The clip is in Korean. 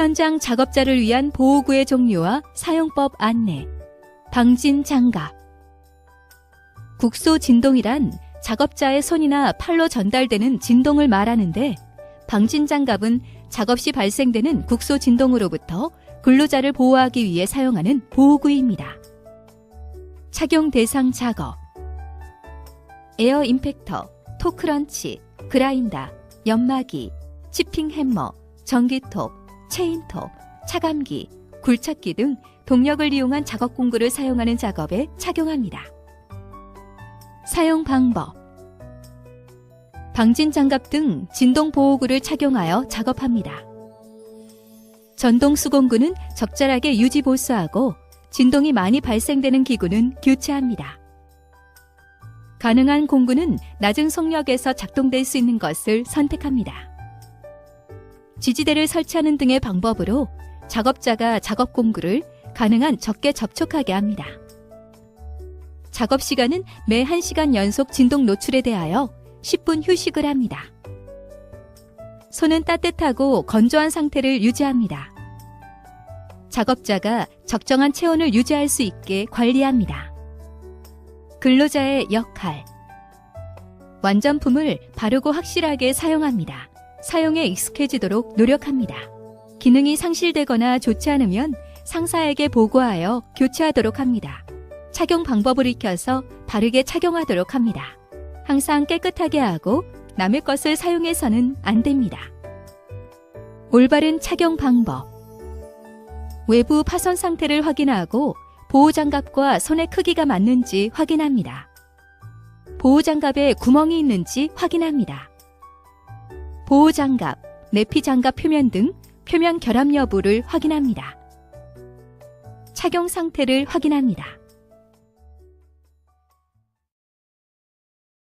현장 작업자를 위한 보호구의 종류와 사용법 안내. 방진 장갑. 국소 진동이란 작업자의 손이나 팔로 전달되는 진동을 말하는데, 방진 장갑은 작업 시 발생되는 국소 진동으로부터 근로자를 보호하기 위해 사용하는 보호구입니다. 착용 대상 작업. 에어 임팩터, 토크런치, 그라인더, 연마기, 치핑 해머, 전기톱, 체인톱, 차감기, 굴착기 등 동력을 이용한 작업 공구를 사용하는 작업에 착용합니다. 사용 방법. 방진 장갑 등 진동 보호구를 착용하여 작업합니다. 전동 수공구는 적절하게 유지 보수하고 진동이 많이 발생되는 기구는 교체합니다. 가능한 공구는 낮은 속력에서 작동될 수 있는 것을 선택합니다. 지지대를 설치하는 등의 방법으로 작업자가 작업 공구를 가능한 적게 접촉하게 합니다. 작업 시간은 매 1시간 연속 진동 노출에 대하여 10분 휴식을 합니다. 손은 따뜻하고 건조한 상태를 유지합니다. 작업자가 적정한 체온을 유지할 수 있게 관리합니다. 근로자의 역할. 완전품을 바르고 확실하게 사용합니다. 사용에 익숙해지도록 노력합니다. 기능이 상실되거나 좋지 않으면 상사에게 보고하여 교체하도록 합니다. 착용 방법을 익혀서 바르게 착용하도록 합니다. 항상 깨끗하게 하고 남의 것을 사용해서는 안 됩니다. 올바른 착용 방법. 외부 파손 상태를 확인하고 보호장갑과 손의 크기가 맞는지 확인합니다. 보호장갑에 구멍이 있는지 확인합니다. 보호장갑, 내피장갑 표면 등 표면 결합 여부를 확인합니다. 착용 상태를 확인합니다.